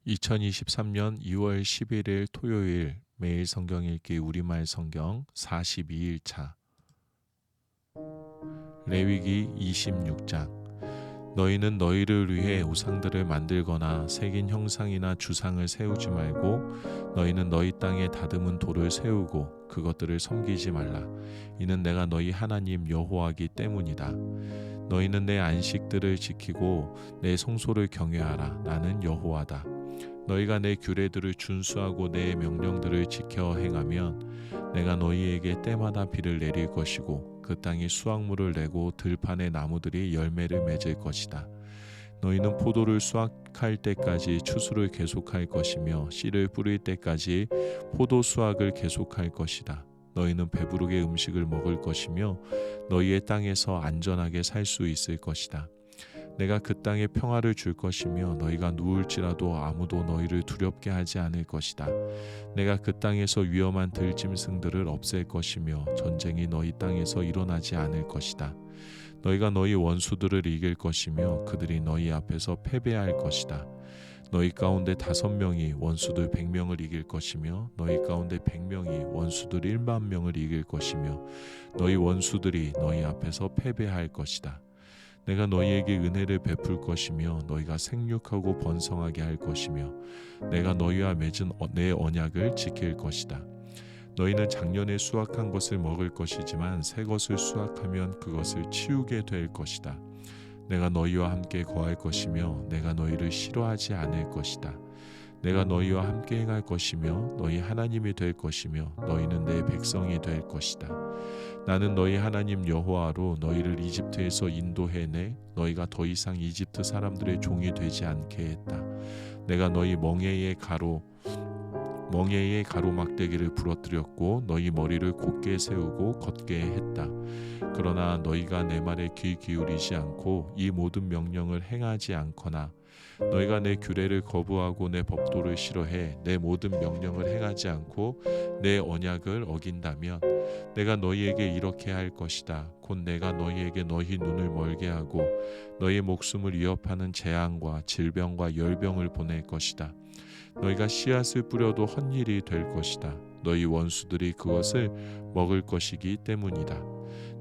2023년 2월 11일 토요일 매일 성경 읽기 우리말 성경 42일차 레위기 26장 너희는 너희를 위해 우상들을 만들거나 새긴 형상이나 주상을 세우지 말고 너희는 너희 땅에 다듬은 돌을 세우고 그것들을 섬기지 말라. 이는 내가 너희 하나님 여호와이기 때문이다. 너희는 내 안식들을 지키고 내 성소를 경외하라. 나는 여호와다. 너희가 내 규례들을 준수하고 내 명령들을 지켜 행하면 내가 너희에게 때마다 비를 내릴 것이고 그 땅이 수확물을 내고 들판의 나무들이 열매를 맺을 것이다. 너희는 포도를 수확할 때까지 추수를 계속할 것이며 씨를 뿌릴 때까지 포도 수확을 계속할 것이다. 너희는 배부르게 음식을 먹을 것이며 너희의 땅에서 안전하게 살 수 있을 것이다. 내가 그 땅에 평화를 줄 것이며 너희가 누울지라도 아무도 너희를 두렵게 하지 않을 것이다. 내가 그 땅에서 위험한 들짐승들을 없앨 것이며 전쟁이 너희 땅에서 일어나지 않을 것이다. 너희가 너희 원수들을 이길 것이며 그들이 너희 앞에서 패배할 것이다. 너희 가운데 5명이 원수들 100명을 이길 것이며 너희 가운데 100명이 원수들 100,000명을 이길 것이며 너희 원수들이 너희 앞에서 패배할 것이다. 내가 너희에게 은혜를 베풀 것이며 너희가 생육하고 번성하게 할 것이며 내가 너희와 맺은 내 언약을 지킬 것이다. 너희는 작년에 수확한 것을 먹을 것이지만 새 것을 수확하면 그것을 치우게 될 것이다. 내가 너희와 함께 거할 것이며 내가 너희를 싫어하지 않을 것이다. 내가 너희와 함께 행할 것이며 너희 하나님이 될 것이며 너희는 내 백성이 될 것이다. 나는 너희 하나님 여호와로 너희를 이집트에서 인도해내 너희가 더 이상 이집트 사람들의 종이 되지 않게 했다. 내가 너희 멍에의 가로막대기를 부러뜨렸고 너희 머리를 곧게 세우고 걷게 했다. 그러나 너희가 내 말에 귀 기울이지 않고 이 모든 명령을 행하지 않거나 너희가 내 규례를 거부하고 내 법도를 싫어해 내 모든 명령을 행하지 않고 내 언약을 어긴다면 내가 너희에게 이렇게 할 것이다. 곧 내가 너희에게 너희 눈을 멀게 하고 너희 목숨을 위협하는 재앙과 질병과 열병을 보낼 것이다. 너희가 씨앗을 뿌려도 헛일이 될 것이다. 너희 원수들이 그것을 먹을 것이기 때문이다.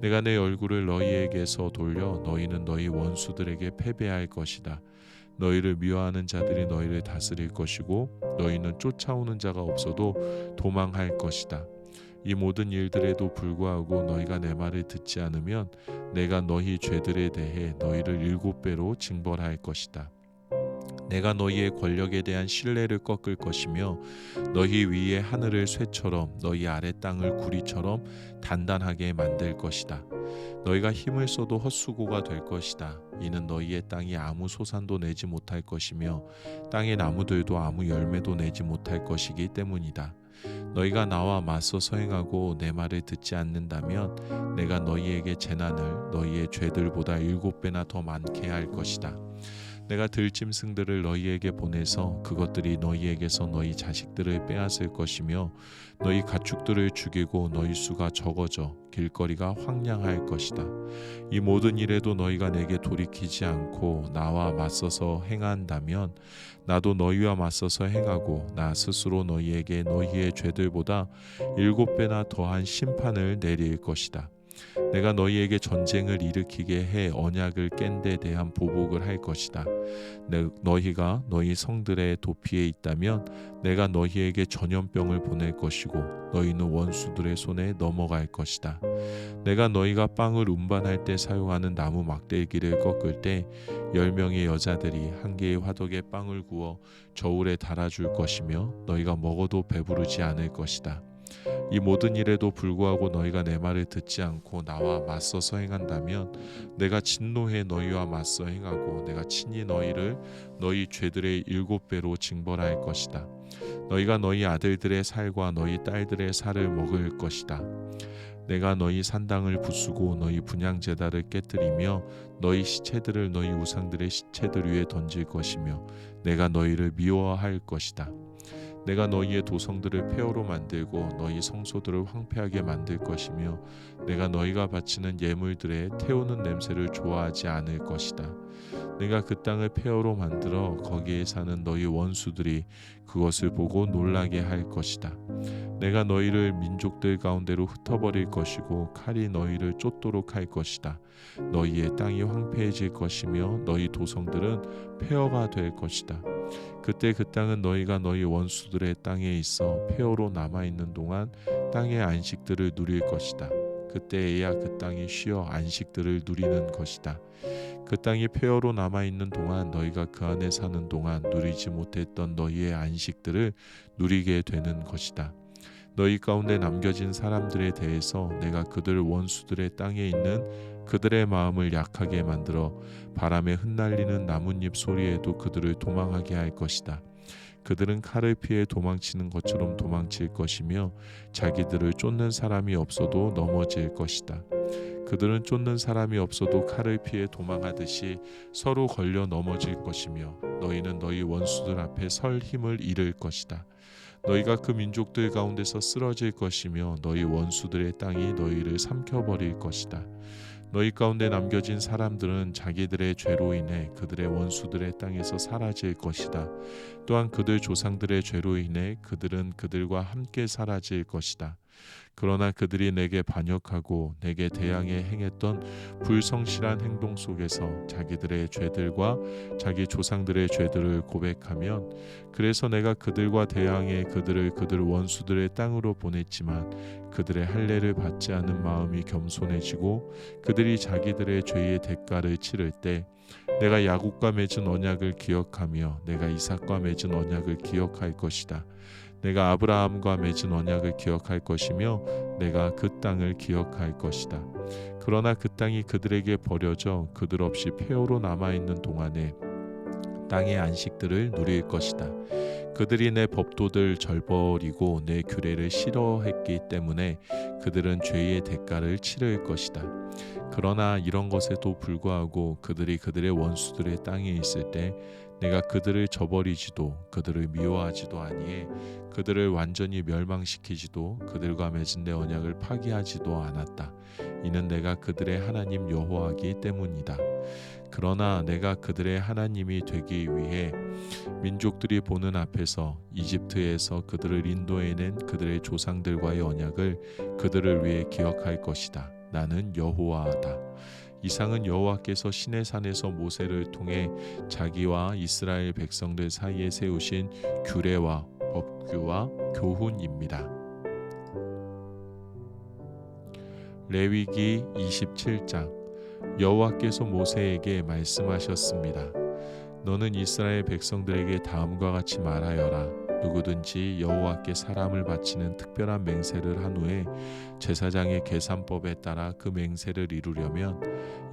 내가 내 얼굴을 너희에게서 돌려 너희는 너희 원수들에게 패배할 것이다. 너희를 미워하는 자들이 너희를 다스릴 것이고 너희는 쫓아오는 자가 없어도 도망할 것이다. 이 모든 일들에도 불구하고 너희가 내 말을 듣지 않으면 내가 너희 죄들에 대해 너희를 7배로 징벌할 것이다. 내가 너희의 권력에 대한 신뢰를 꺾을 것이며 너희 위에 하늘을 쇠처럼 너희 아래 땅을 구리처럼 단단하게 만들 것이다. 너희가 힘을 써도 헛수고가 될 것이다. 이는 너희의 땅이 아무 소산도 내지 못할 것이며 땅의 나무들도 아무 열매도 내지 못할 것이기 때문이다. 너희가 나와 맞서서 행하고 내 말을 듣지 않는다면 내가 너희에게 재난을 너희의 죄들보다 7배나 더 많게 할 것이다. 내가 들짐승들을 너희에게 보내서 그것들이 너희에게서 너희 자식들을 빼앗을 것이며 너희 가축들을 죽이고 너희 수가 적어져 길거리가 황량할 것이다. 이 모든 일에도 너희가 내게 돌이키지 않고 나와 맞서서 행한다면 나도 너희와 맞서서 행하고 나 스스로 너희에게 너희의 죄들보다 7배나 더한 심판을 내릴 것이다. 내가 너희에게 전쟁을 일으키게 해 언약을 깬 데 대한 보복을 할 것이다. 너희가 너희 성들의 도피에 있다면 내가 너희에게 전염병을 보낼 것이고 너희는 원수들의 손에 넘어갈 것이다. 내가 너희가 빵을 운반할 때 사용하는 나무 막대기를 꺾을 때 10명의 여자들이 한 개의 화덕에 빵을 구워 저울에 달아줄 것이며 너희가 먹어도 배부르지 않을 것이다. 이 모든 일에도 불구하고 너희가 내 말을 듣지 않고 나와 맞서서 행한다면 내가 진노해 너희와 맞서 행하고 내가 친히 너희를 너희 죄들의 7배로 징벌할 것이다. 너희가 너희 아들들의 살과 너희 딸들의 살을 먹을 것이다. 내가 너희 산당을 부수고 너희 분향제단을 깨뜨리며 너희 시체들을 너희 우상들의 시체들 위에 던질 것이며 내가 너희를 미워할 것이다. 내가 너희의 도성들을 폐허로 만들고 너희 성소들을 황폐하게 만들 것이며 내가 너희가 바치는 예물들의 태우는 냄새를 좋아하지 않을 것이다. 내가 그 땅을 폐허로 만들어 거기에 사는 너희 원수들이 그것을 보고 놀라게 할 것이다. 내가 너희를 민족들 가운데로 흩어버릴 것이고 칼이 너희를 쫓도록 할 것이다. 너희의 땅이 황폐해질 것이며 너희 도성들은 폐허가 될 것이다. 그때 그 땅은 너희가 너희 원수들의 땅에 있어 폐허로 남아있는 동안 땅의 안식들을 누릴 것이다. 그때에야 그 땅이 쉬어 안식들을 누리는 것이다. 그 땅이 폐허로 남아있는 동안 너희가 그 안에 사는 동안 누리지 못했던 너희의 안식들을 누리게 되는 것이다. 너희 가운데 남겨진 사람들에 대해서 내가 그들 원수들의 땅에 있는 그들의 마음을 약하게 만들어 바람에 흩날리는 나뭇잎 소리에도 그들을 도망하게 할 것이다. 그들은 칼을 피해 도망치는 것처럼 도망칠 것이며 자기들을 쫓는 사람이 없어도 넘어질 것이다. 그들은 쫓는 사람이 없어도 칼을 피해 도망하듯이 서로 걸려 넘어질 것이며 너희는 너희 원수들 앞에 설 힘을 잃을 것이다. 너희가 그 민족들 가운데서 쓰러질 것이며 너희 원수들의 땅이 너희를 삼켜버릴 것이다. 너희 가운데 남겨진 사람들은 자기들의 죄로 인해 그들의 원수들의 땅에서 사라질 것이다. 또한 그들 조상들의 죄로 인해 그들은 그들과 함께 사라질 것이다. 그러나 그들이 내게 반역하고 내게 대항해 행했던 불성실한 행동 속에서 자기들의 죄들과 자기 조상들의 죄들을 고백하면, 그래서 내가 그들과 대항해 그들을 그들 원수들의 땅으로 보냈지만 그들의 할례를 받지 않은 마음이 겸손해지고 그들이 자기들의 죄의 대가를 치를 때 내가 야곱과 맺은 언약을 기억하며 내가 이삭과 맺은 언약을 기억할 것이다. 내가 아브라함과 맺은 언약을 기억할 것이며 내가 그 땅을 기억할 것이다. 그러나 그 땅이 그들에게 버려져 그들 없이 폐허로 남아있는 동안에 땅의 안식들을 누릴 것이다. 그들이 내 법도들 절버리고 내 규례를 싫어했기 때문에 그들은 죄의 대가를 치를 것이다. 그러나 이런 것에도 불구하고 그들이 그들의 원수들의 땅에 있을 때 내가 그들을 저버리지도 그들을 미워하지도 아니해 그들을 완전히 멸망시키지도 그들과 맺은 내 언약을 파기하지도 않았다. 이는 내가 그들의 하나님 여호와이기 때문이다. 그러나 내가 그들의 하나님이 되기 위해 민족들이 보는 앞에서 이집트에서 그들을 인도해낸 그들의 조상들과의 언약을 그들을 위해 기억할 것이다. 나는 여호와다. 이상은 여호와께서 시내 산에서 모세를 통해 자기와 이스라엘 백성들 사이에 세우신 규례와 법규와 교훈입니다. 레위기 27장. 여호와께서 모세에게 말씀하셨습니다. 너는 이스라엘 백성들에게 다음과 같이 말하여라. 누구든지 여호와께 사람을 바치는 특별한 맹세를 한 후에 제사장의 계산법에 따라 그 맹세를 이루려면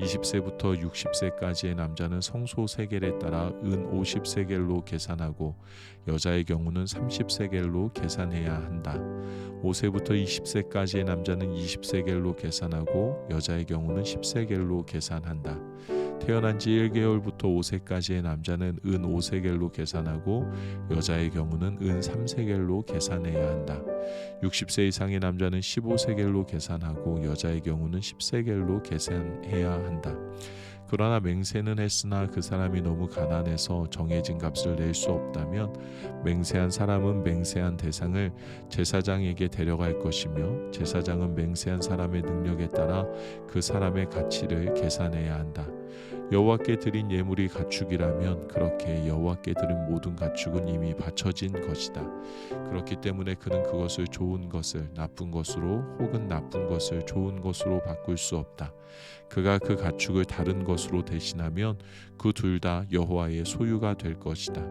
20세부터 60세까지의 남자는 성소 세겔에 따라 은 50세겔로 계산하고 여자의 경우는 30세겔로 계산해야 한다. 5세부터 20세까지의 남자는 20세겔로 계산하고 여자의 경우는 10세겔로 계산한다. 태어난 지 1개월부터 5세까지의 남자는 은 5세겔로 계산하고 여자의 경우는 은 3세겔로 계산해야 한다. 60세 이상의 남자는 15세겔로 계산하고 여자의 경우는 10세겔로 계산해야 한다. 그러나 맹세는 했으나 그 사람이 너무 가난해서 정해진 값을 낼 수 없다면 맹세한 사람은 맹세한 대상을 제사장에게 데려갈 것이며 제사장은 맹세한 사람의 능력에 따라 그 사람의 가치를 계산해야 한다. 여호와께 드린 예물이 가축이라면 그렇게 여호와께 드린 모든 가축은 이미 바쳐진 것이다. 그렇기 때문에 그는 그것을 좋은 것을 나쁜 것으로 혹은 나쁜 것을 좋은 것으로 바꿀 수 없다. 그가 그 가축을 다른 것으로 대신하면 그 둘 다 여호와의 소유가 될 것이다.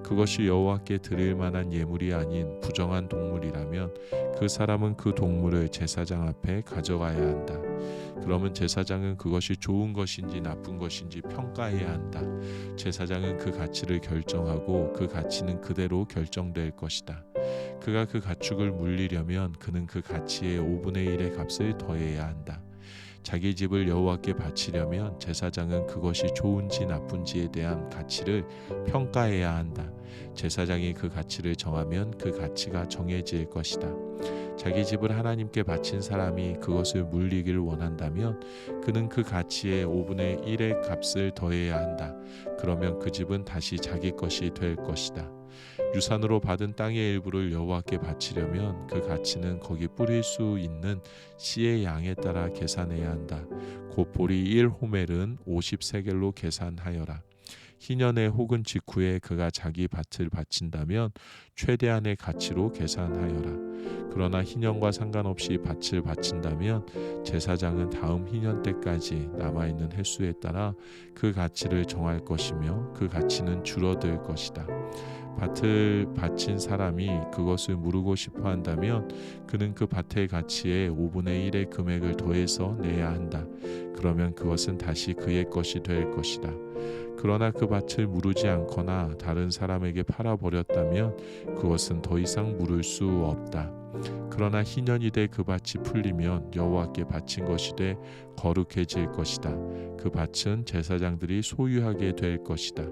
그것이 여호와께 드릴 만한 예물이 아닌 부정한 동물이라면 그 사람은 그 동물을 제사장 앞에 가져가야 한다. 그러면 제사장은 그것이 좋은 것인지 나쁜 것인지 평가해야 한다. 제사장은 그 가치를 결정하고 그 가치는 그대로 결정될 것이다. 그가 그 가축을 물리려면 그는 그 가치의 5분의 1의 값을 더해야 한다. 자기 집을 여호와께 바치려면 제사장은 그것이 좋은지 나쁜지에 대한 가치를 평가해야 한다. 제사장이 그 가치를 정하면 그 가치가 정해질 것이다. 자기 집을 하나님께 바친 사람이 그것을 물리기를 원한다면 그는 그 가치의 5분의 1의 값을 더해야 한다. 그러면 그 집은 다시 자기 것이 될 것이다. 유산으로 받은 땅의 일부를 여호와께 바치려면 그 가치는 거기 뿌릴 수 있는 씨의 양에 따라 계산해야 한다. 곧 보리 1호멜은 50세겔로 계산하여라. 희년에 혹은 직후에 그가 자기 밭을 바친다면 최대한의 가치로 계산하여라. 그러나 희년과 상관없이 밭을 바친다면 제사장은 다음 희년 때까지 남아있는 횟수에 따라 그 가치를 정할 것이며 그 가치는 줄어들 것이다. 밭을 바친 사람이 그것을 무르고 싶어 한다면 그는 그 밭의 가치의 5분의 1의 금액을 더해서 내야 한다. 그러면 그것은 다시 그의 것이 될 것이다. 그러나 그 밭을 무르지 않거나 다른 사람에게 팔아버렸다면 그것은 더 이상 무를 수 없다. 그러나 희년이 돼 그 밭이 풀리면 여호와께 바친 것이 돼 거룩해질 것이다. 그 밭은 제사장들이 소유하게 될 것이다.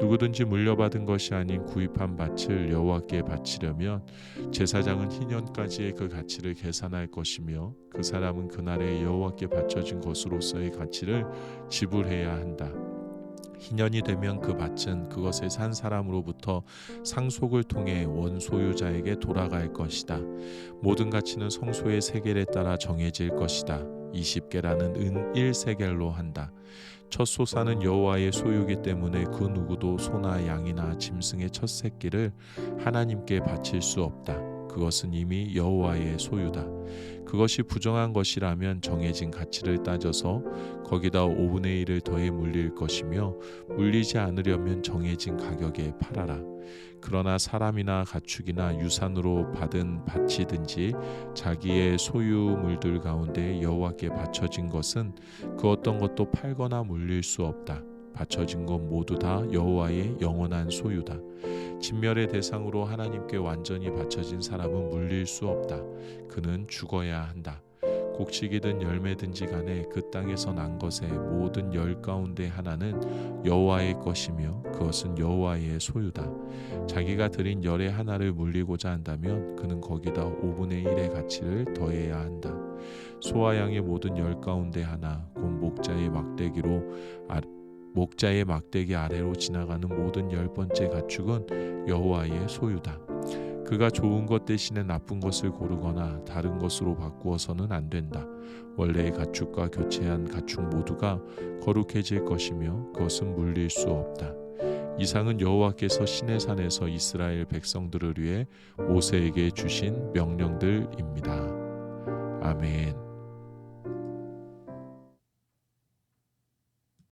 누구든지 물려받은 것이 아닌 구입한 밭을 여호와께 바치려면 제사장은 희년까지의 그 가치를 계산할 것이며 그 사람은 그날에 여호와께 바쳐진 것으로서의 가치를 지불해야 한다. 희년이 되면 그 밭은 그것을 산 사람으로부터 상속을 통해 원소유자에게 돌아갈 것이다. 모든 가치는 성소의 세겔에 따라 정해질 것이다. 20개라는 은 1세겔로 한다. 첫 소사는 여호와의 소유이기 때문에 그 누구도 소나 양이나 짐승의 첫 새끼를 하나님께 바칠 수 없다. 그것은 이미 여호와의 소유다. 그것이 부정한 것이라면 정해진 가치를 따져서 거기다 5분의 1을 더해 물릴 것이며 물리지 않으려면 정해진 가격에 팔아라. 그러나 사람이나 가축이나 유산으로 받은 밭이든지 자기의 소유물들 가운데 여호와께 바쳐진 것은 그 어떤 것도 팔거나 물릴 수 없다. 바쳐진 것 모두 다 여호와의 영원한 소유다. 진멸의 대상으로 하나님께 완전히 바쳐진 사람은 물릴 수 없다. 그는 죽어야 한다. 곡식이든 열매든지 간에 그 땅에서 난 것의 모든 열 가운데 하나는 여호와의 것이며 그것은 여호와의 소유다. 자기가 드린 열의 하나를 물리고자 한다면 그는 거기다 5분의 1의 가치를 더해야 한다. 소와 양의 모든 열 가운데 하나, 곧 목자의 막대기 아래로 지나가는 모든 10번째 가축은 여호와의 소유다. 그가 좋은 것 대신에 나쁜 것을 고르거나 다른 것으로 바꾸어서는 안 된다. 원래의 가축과 교체한 가축 모두가 거룩해질 것이며 그것은 물릴 수 없다. 이상은 여호와께서 시내산에서 이스라엘 백성들을 위해 모세에게 주신 명령들입니다. 아멘.